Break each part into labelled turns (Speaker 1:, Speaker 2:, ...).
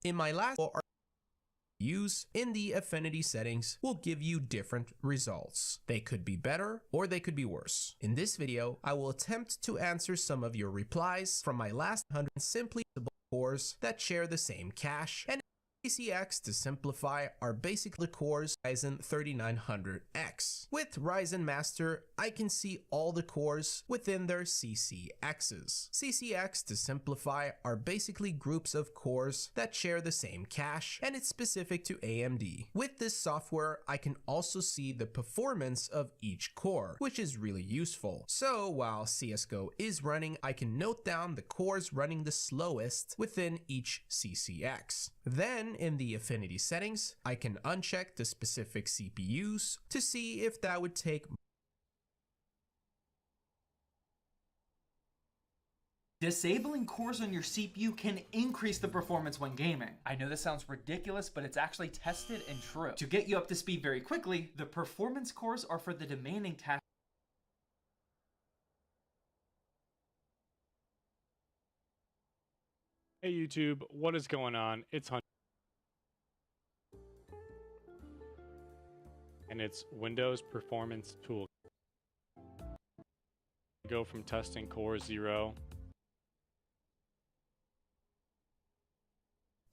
Speaker 1: In my last use in the affinity settings will give you different results. They could be better or they could be worse. In this video, I will attempt to answer some of your replies from my last 100 simply cores that share the same cache, and CCX to simplify are basically the cores Ryzen 3900X. With Ryzen Master, I can see all the cores within their CCXs. CCX to simplify are basically groups of cores that share the same cache, and it's specific to AMD. With this software, I can also see the performance of each core, which is really useful. So while CSGO is running, I can note down the cores running the slowest within each CCX. Then in the affinity settings, I can uncheck the specific CPUs to see if that would take.
Speaker 2: Disabling cores on your CPU can increase the performance when gaming. I know this sounds ridiculous, but it's actually tested and true. To get you up to speed very quickly, the performance cores are for the demanding tasks.
Speaker 3: Hey YouTube, what is going on? It's Hunt. And it's Windows Performance Tool. Go from testing Core 0.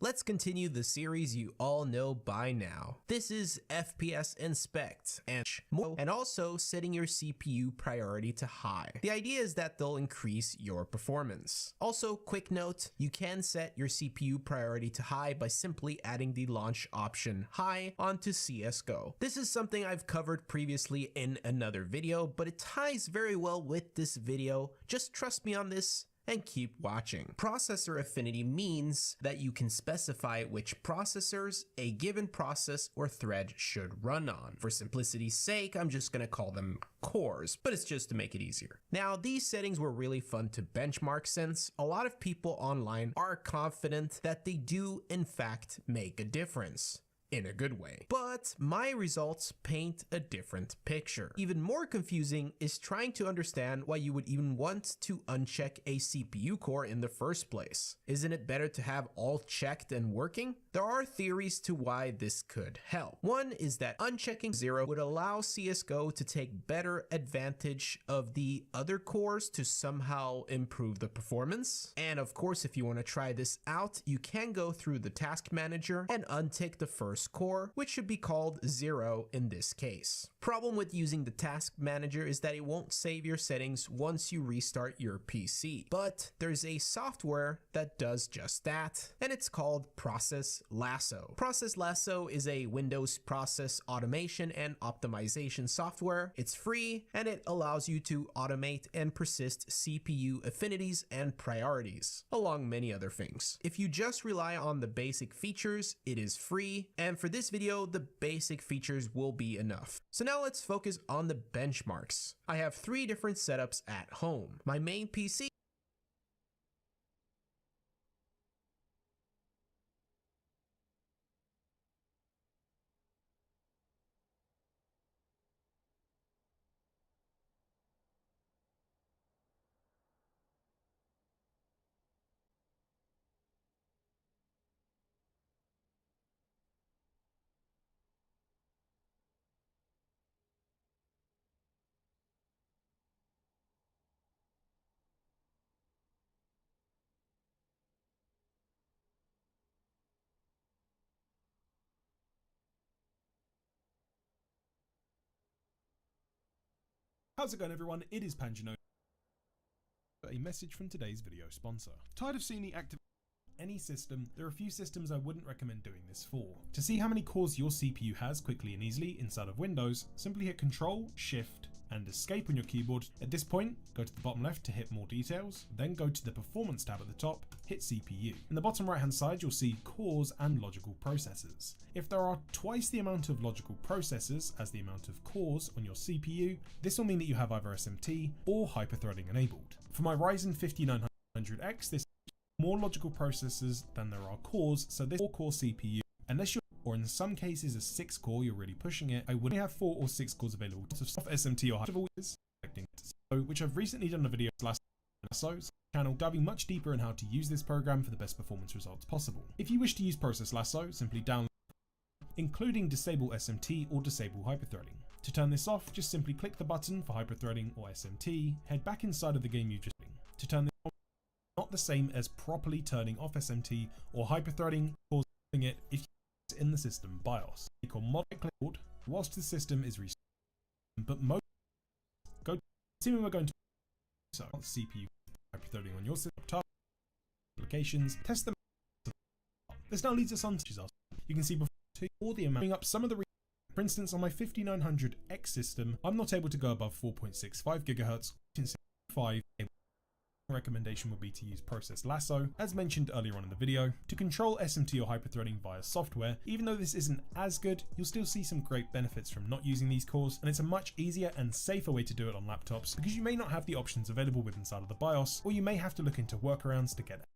Speaker 1: Let's continue the series you all know by now. This is FPS Inspect and also setting your CPU priority to high. The idea is that they'll increase your performance. Also, quick note, you can set your CPU priority to high by simply adding the launch option high onto CSGO. This is something I've covered previously in another video, but it ties very well with this video. Just trust me on this and keep watching. Processor affinity means that you can specify which processors a given process or thread should run on. For simplicity's sake, I'm just gonna call them cores, but it's just to make it easier. Now, these settings were really fun to benchmark since a lot of people online are confident that they do in fact make a difference. In a good way. But my results paint a different picture. Even more confusing is trying to understand why you would even want to uncheck a CPU core in the first place. Isn't it better to have all checked and working? There are theories to why this could help. One is that unchecking 0 would allow CSGO to take better advantage of the other cores to somehow improve the performance. And of course, if you want to try this out, you can go through the task manager and untick the first core, which should be called 0 in this case. Problem with using the task manager is that it won't save your settings once you restart your PC. But there's a software that does just that, and it's called Process Lasso. Process Lasso is a Windows process automation and optimization software. It's free and it allows you to automate and persist CPU affinities and priorities, along many other things. If you just rely on the basic features, it is free, and for this video, the basic features will be enough. So now let's focus on the benchmarks. I have 3 different setups at home. My main PC,
Speaker 4: How's it going, everyone? It is Panjino. A message from today's video sponsor. Tired of seeing me activate any system? There are a few systems I wouldn't recommend doing this for. To see how many cores your CPU has quickly and easily inside of Windows, simply hit Control, Shift, and Escape on your keyboard. At this point, go to the bottom left to hit more details, then go to the Performance tab at the top, hit CPU. In the bottom right hand side, you'll see cores and logical processors. If there are twice the amount of logical processors as the amount of cores on your CPU, this will mean that you have either SMT or hyperthreading enabled. For my Ryzen 5900X, this more logical processors than there are cores, so this 4-core CPU, unless you're, or in some cases a 6-core, you're really pushing it, I would only have 4 or 6 cores available to soft SMT or hyperthreading, which I've recently done a video last Lasso's channel, diving much deeper in how to use this program for the best performance results possible. If you wish to use Process Lasso, simply download, including disable SMT or disable hyperthreading. To turn this off, just simply click the button for hyperthreading or SMT, head back inside of the game you've just been. To turn this on, not the same as properly turning off SMT or hyperthreading, causing it if you use it in the system BIOS. You can modify cloud whilst the system is restarted, but most assuming we're going to CPU hyperthreading on your system applications, test them. This now leads us on to you can see before all the amount up some of the. For instance, on my 5900X system, I'm not able to go above 4.65 GHz. 5 recommendation would be to use Process Lasso, as mentioned earlier on in the video, to control SMT or hyperthreading via software. Even though this isn't as good, you'll still see some great benefits from not using these cores, and it's a much easier and safer way to do it on laptops because you may not have the options available with inside of the BIOS, or you may have to look into workarounds to get it.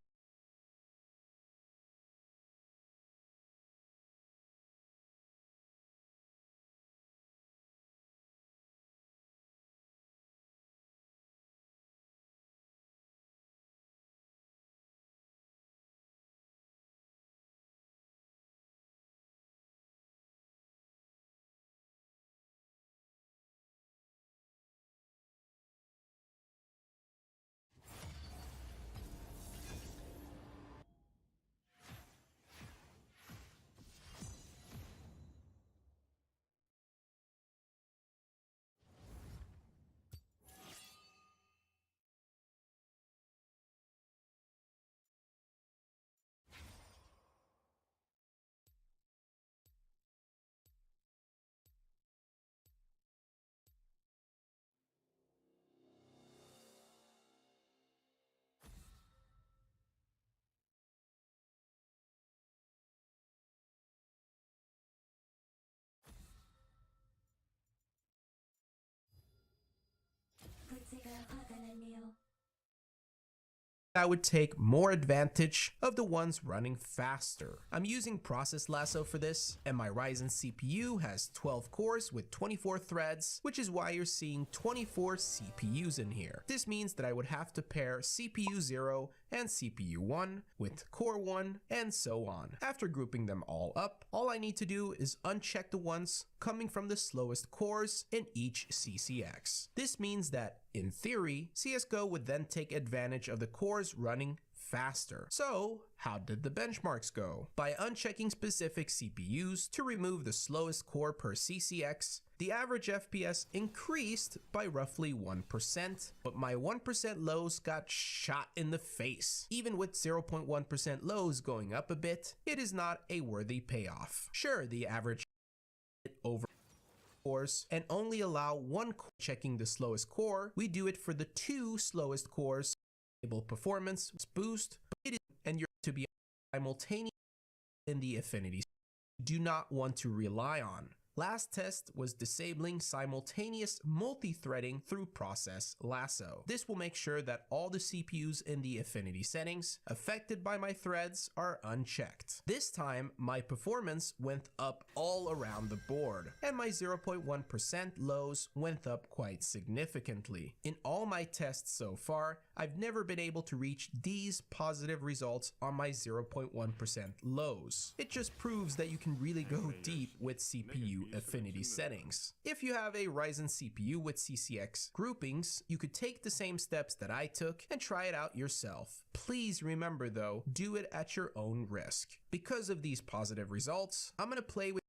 Speaker 1: I would take more advantage of the ones running faster. I'm using Process Lasso for this, and my Ryzen CPU has 12 cores with 24 threads, which is why you're seeing 24 CPUs in here. This means that I would have to pair CPU 0 and CPU 1 with Core 1 and so on. After grouping them all up, all I need to do is uncheck the ones coming from the slowest cores in each CCX. This means that, in theory, CSGO would then take advantage of the cores running faster. So, how did the benchmarks go? By unchecking specific CPUs to remove the slowest core per CCX, the average FPS increased by roughly 1%, but my 1% lows got shot in the face. Even with 0.1% lows going up a bit, it is not a worthy payoff. Sure, the average over cores and only allow one core checking the slowest core. We do it for the two slowest cores. Enable performance boost, and you're to be simultaneous in the affinities you do not want to rely on. Last test was disabling simultaneous multi-threading through Process Lasso. This will make sure that all the CPUs in the affinity settings affected by my threads are unchecked. This time, my performance went up all around the board, and my 0.1% lows went up quite significantly. In all my tests so far, I've never been able to reach these positive results on my 0.1% lows. It just proves that you can really go deep with CPU affinity settings. If you have a Ryzen CPU with CCX groupings, you could take the same steps that I took and try it out yourself. Please remember though, do it at your own risk. Because of these positive results, I'm gonna play with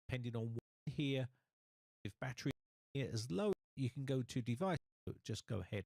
Speaker 5: depending on what here. If battery here is low, you can go to device. Just go ahead